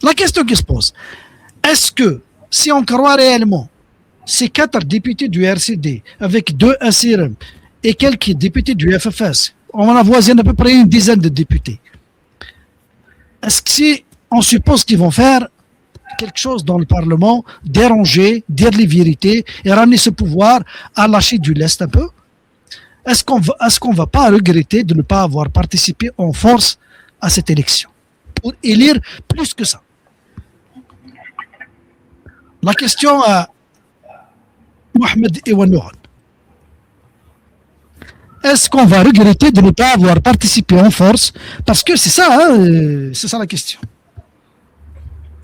La question qui se pose, est-ce que si on croit réellement ces 4 députés du RCD avec 2 ACRM et quelques députés du FFS, on en avoisine à peu près une dizaine de députés, est-ce que si on suppose qu'ils vont faire quelque chose dans le Parlement, déranger, dire les vérités et ramener ce pouvoir à lâcher du lest un peu, est-ce qu'on va pas regretter de ne pas avoir participé en force à cette élection pour élire plus que ça? La question à Mohamed Ewanouad. Est-ce qu'on va regretter de ne pas avoir participé en force? Parce que c'est ça, hein, c'est ça la question.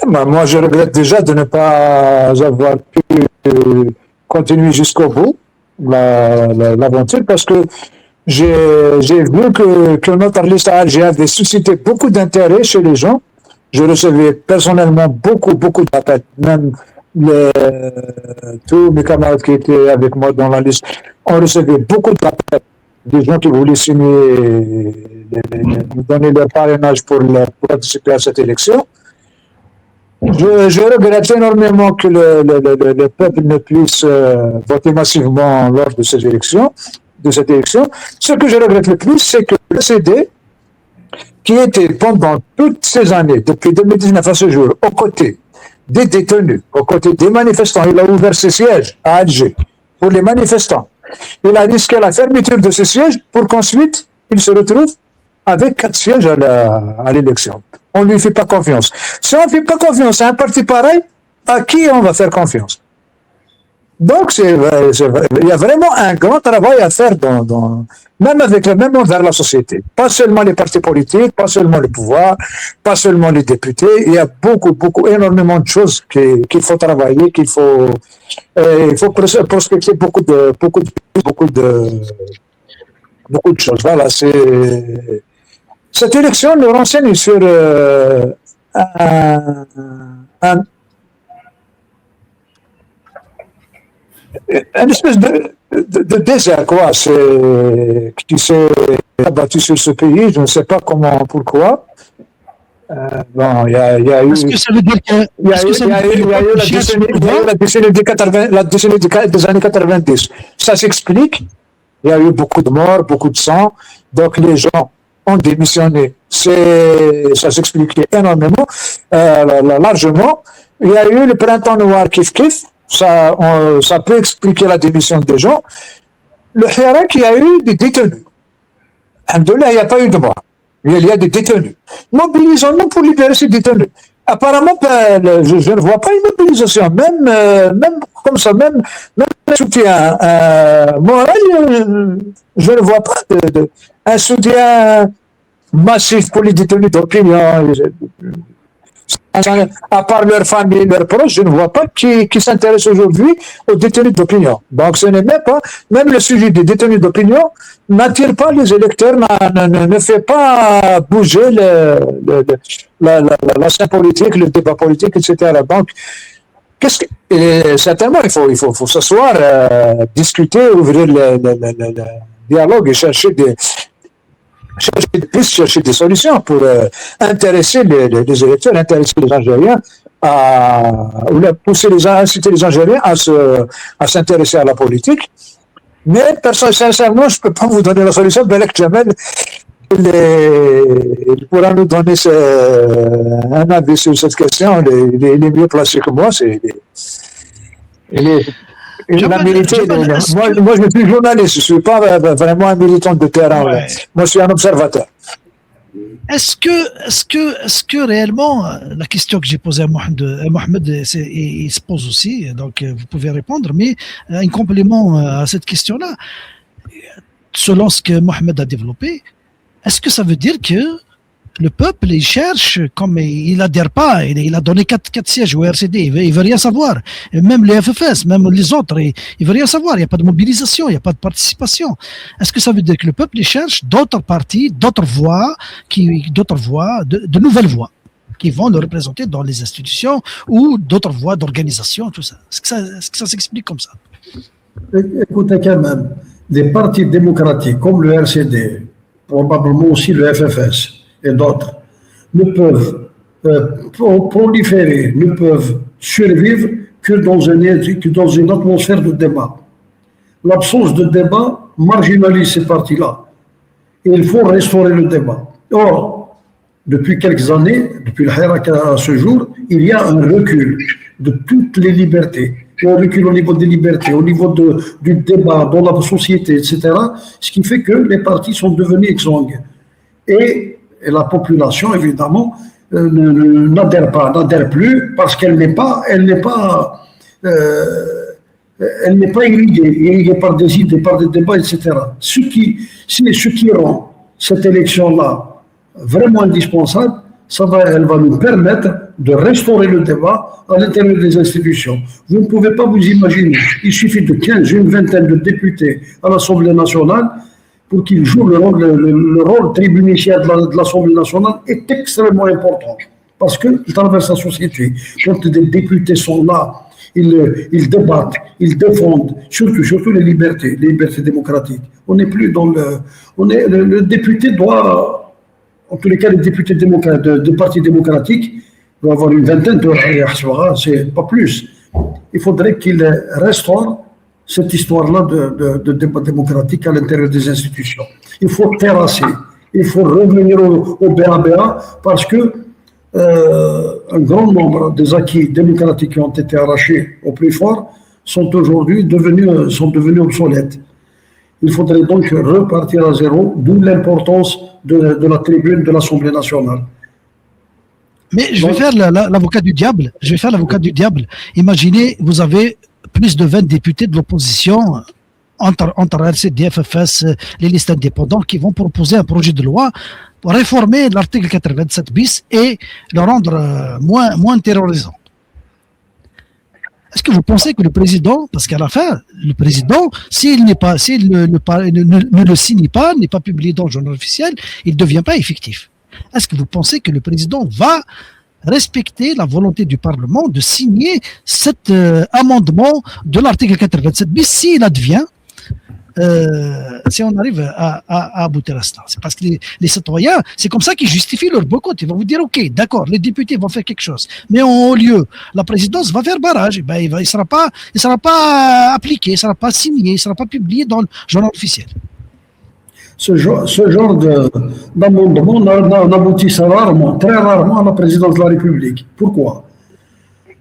Moi, je regrette déjà de ne pas avoir pu continuer jusqu'au bout l'aventure parce que j'ai vu que notre liste ALG avait suscité beaucoup d'intérêt chez les gens. Je recevais personnellement beaucoup d'appels, même tous mes camarades qui étaient avec moi dans la liste, on recevait beaucoup d'appels des gens qui voulaient signer, nous donner leur parrainage pour participer à cette élection. Je regrette énormément que le peuple ne puisse voter massivement lors de cette élection. Ce que je regrette le plus, c'est que le CD, qui était pendant toutes ces années, depuis 2019 à ce jour, aux côtés des détenus, aux côtés des manifestants, il a ouvert ses sièges à Alger pour les manifestants. Il a risqué la fermeture de ces sièges pour qu'ensuite il se retrouve avec 4 sièges à l'élection. On ne lui fait pas confiance. Si on ne fait pas confiance à un parti pareil, à qui on va faire confiance? Donc, il y a vraiment un grand travail à faire même envers la société. Pas seulement les partis politiques, pas seulement le pouvoir, pas seulement les députés. Il y a énormément de choses qu'il faut travailler, il faut prospecter beaucoup de choses. Voilà, cette élection nous renseigne sur une espèce de désert, quoi, qui s'est abattu sur ce pays. Je ne sais pas pourquoi. Bon, il y a eu. Est-ce que ça veut dire que il y a eu la décennie des années 90. Ça s'explique. Il y a eu beaucoup de morts, beaucoup de sang. Donc les gens ont démissionné. Ça s'expliquait énormément, largement. Il y a eu le printemps noir kiff. Ça peut expliquer la démission des gens. Le Hirak, il y a eu des détenus. Alhamdoulilah, il n'y a pas eu de mort. Il y a des détenus. Mobilisons-nous pour libérer ces détenus. Apparemment, je ne vois pas une mobilisation. Même comme ça, même un soutien moral, je ne vois pas un soutien massif pour les détenus d'opinion. À part leur famille, leurs proches, je ne vois pas qui s'intéresse aujourd'hui aux détenus d'opinion. Donc ce n'est même le sujet des détenus d'opinion n'attire pas les électeurs, ne fait pas bouger la scène politique, le débat politique, etc. Donc, certainement, il faut s'asseoir, discuter, ouvrir le dialogue et chercher des solutions pour intéresser les électeurs, intéresser les Algériens, inciter les Algériens à s'intéresser à la politique. Mais sincèrement, je ne peux pas vous donner la solution. Belek Jamel, il pourra nous donner un avis sur cette question. Il est mieux placé que moi. Moi, je suis journaliste, je ne suis pas vraiment un militant de terrain. Ouais. Moi, je suis un observateur. Est-ce que réellement, la question que j'ai posée à Mohamed, il se pose aussi, donc vous pouvez répondre, mais un complément à cette question-là, selon ce que Mohamed a développé, est-ce que ça veut dire que le peuple, il cherche, comme il n'adhère pas, il a donné 4 sièges au RCD, il veut rien savoir. Et même les FFS, même les autres, il veut rien savoir. Il n'y a pas de mobilisation, il n'y a pas de participation. Est-ce que ça veut dire que le peuple, il cherche d'autres partis, d'autres voix, de nouvelles voix, qui vont le représenter dans les institutions ou d'autres voix d'organisation, tout ça. Est-ce que ça s'explique comme ça? Écoutez, quand même, des partis démocratiques comme le RCD, probablement aussi le FFS, et d'autres ne peuvent proliférer, ne peuvent survivre que dans une atmosphère de débat. L'absence de débat marginalise ces partis-là. Et il faut restaurer le débat. Or, depuis quelques années, depuis le Hirak à ce jour, il y a un recul de toutes les libertés. Un recul au niveau des libertés, au niveau du débat dans la société, etc. Ce qui fait que les partis sont devenus exsangues. Et la population, évidemment, n'adhère plus parce qu'elle n'est pas irriguée par des idées, par des débats, etc. Ce qui rend cette élection-là vraiment indispensable, elle va nous permettre de restaurer le débat à l'intérieur des institutions. Vous ne pouvez pas vous imaginer, il suffit de 15, une vingtaine de députés à l'Assemblée nationale pour qu'ils jouent le rôle tribuniciaire de l'Assemblée nationale est extrêmement important parce qu'ils traversent la société. Quand des députés sont là, ils débattent, ils défendent surtout les libertés démocratiques. On n'est plus dans le député doit, en tous les cas, les députés de partis démocratiques doivent avoir une vingtaine d'heures, c'est pas plus. Il faudrait qu'ils restaurent cette histoire-là de débat démocratique à l'intérieur des institutions. Il faut terrasser, il faut revenir au BABA parce que un grand nombre des acquis démocratiques qui ont été arrachés au plus fort sont aujourd'hui devenus obsolètes. Il faudrait donc repartir à zéro, d'où l'importance de la tribune de l'Assemblée nationale. Mais je vais faire l'avocat du diable. Imaginez, vous avez plus de 20 députés de l'opposition entre RCD, FFS, les listes indépendantes qui vont proposer un projet de loi pour réformer l'article 87 bis et le rendre moins terrorisant. Est-ce que vous pensez que le président, parce qu'à la fin, le président, s'il ne le signe pas, n'est pas publié dans le journal officiel, il ne devient pas effectif. Est-ce que vous pensez que le président va respecter la volonté du Parlement de signer cet amendement de l'article 87 bis s'il advient, si on arrive à aboutir à cela? C'est parce que les citoyens, c'est comme ça qu'ils justifient leur boycott. Ils vont vous dire, ok, d'accord, les députés vont faire quelque chose, mais au lieu, la présidence va faire barrage. Et ben, il ne sera pas appliqué, il ne sera pas signé, il ne sera pas publié dans le journal officiel. Ce genre d'amendement n'aboutissent très rarement à la présidence de la République. Pourquoi?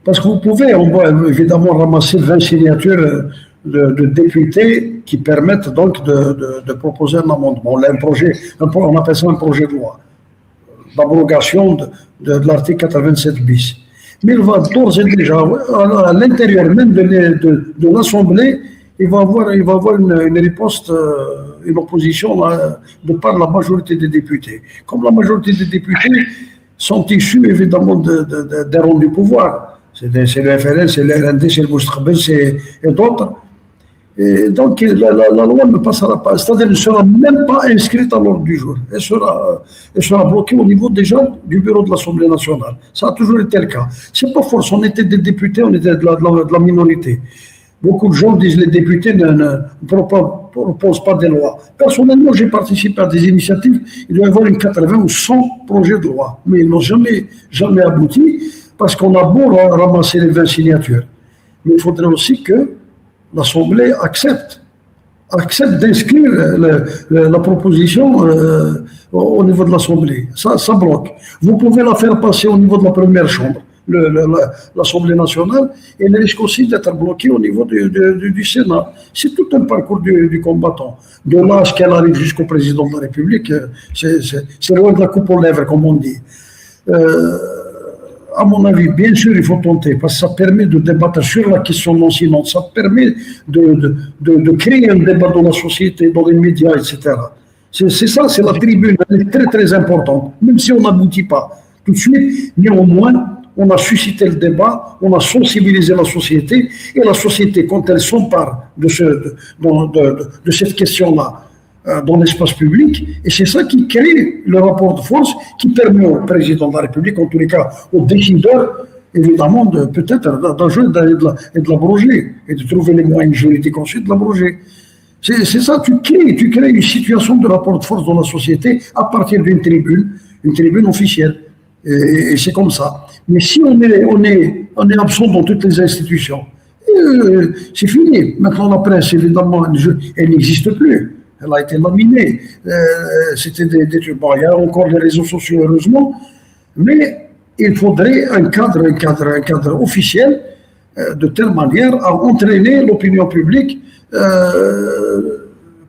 Parce que vous pouvez, on va évidemment ramasser 20 signatures de députés qui permettent donc de proposer un amendement. On appelle ça un projet de loi d'abrogation de l'article 87 bis. Mais il va d'ores et déjà, à l'intérieur même de l'Assemblée, il va avoir une riposte, une opposition de par la majorité des députés. Comme la majorité des députés sont issus évidemment des rangs du pouvoir. C'est le FLN, c'est le RND, c'est le Moustaqbel et d'autres. Et donc la loi ne passera pas, c'est-à-dire ne sera même pas inscrite à l'ordre du jour. Elle sera bloquée au niveau déjà du bureau de l'Assemblée nationale. Ça a toujours été le cas. C'est pas force, on était des députés, on était de la minorité. Beaucoup de gens disent que les députés ne proposent pas des lois. Personnellement, j'ai participé à des initiatives, il doit y avoir une 80 ou 100 projets de loi, mais ils n'ont jamais abouti parce qu'on a beau ramasser les 20 signatures. Mais il faudrait aussi que l'Assemblée accepte d'inscrire la proposition au niveau de l'Assemblée. Ça bloque. Vous pouvez la faire passer au niveau de la première chambre, l'Assemblée nationale, et elle risque aussi d'être bloquée au niveau du Sénat. C'est tout un parcours du combattant. De là à ce qu'elle arrive jusqu'au président de la République, c'est loin de la coupe aux lèvres, comme on dit. À mon avis, bien sûr, il faut tenter, parce que ça permet de débattre sur la question non sinon, ça permet de créer un débat dans la société, dans les médias, etc. C'est ça, c'est la tribune, elle est très très importante, même si on n'aboutit pas tout de suite, néanmoins, on a suscité le débat, on a sensibilisé la société, et la société, quand elle s'empare de cette question-là, dans l'espace public, et c'est ça qui crée le rapport de force qui permet au président de la République, en tous les cas aux décideurs, évidemment, peut-être d'agir et de l'abroger, et de trouver les moyens juridiques ensuite de l'abroger. C'est ça, tu crées une situation de rapport de force dans la société à partir d'une tribune officielle. Et c'est comme ça. Mais si on est absent dans toutes les institutions, c'est fini. Maintenant, la presse, évidemment, elle n'existe plus. Elle a été laminée. C'était bon, il y a encore les réseaux sociaux, heureusement, mais il faudrait un cadre officiel de telle manière à entraîner l'opinion publique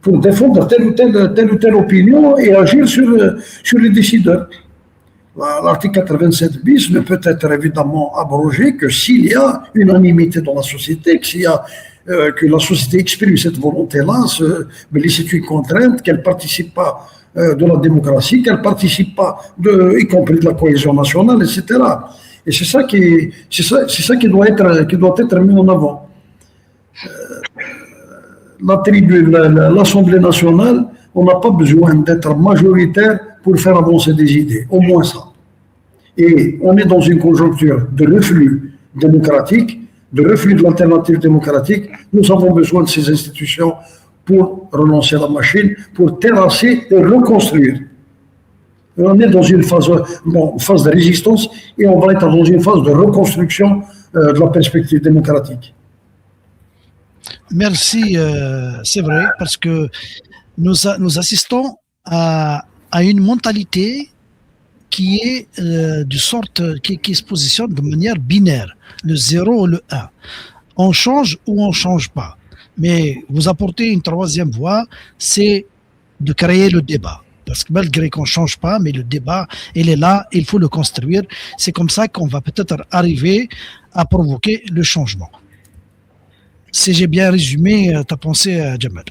pour défendre telle ou telle opinion et agir sur les décideurs. L'article 87 bis ne peut être évidemment abrogé que s'il y a unanimité dans la société, que la société exprime cette volonté-là, mais c'est une contrainte, qu'elle ne participe pas de la démocratie, qu'elle ne participe pas, y compris de la cohésion nationale, etc. Et c'est ça qui doit être mis en avant. L'Assemblée nationale, on n'a pas besoin d'être majoritaire pour faire avancer des idées, au moins ça. Et on est dans une conjoncture de reflux démocratique, de reflux de l'alternative démocratique. Nous avons besoin de ces institutions pour relancer la machine, pour terrasser et reconstruire. On est dans une phase de résistance et on va être dans une phase de reconstruction de la perspective démocratique. Merci, c'est vrai, parce que nous assistons à une mentalité qui est qui se positionne de manière binaire, le 0 ou le 1. On change ou on ne change pas. Mais vous apportez une troisième voie, c'est de créer le débat. Parce que malgré qu'on ne change pas, mais le débat, il est là, il faut le construire. C'est comme ça qu'on va peut-être arriver à provoquer le changement. Si j'ai bien résumé ta pensée, Jamal.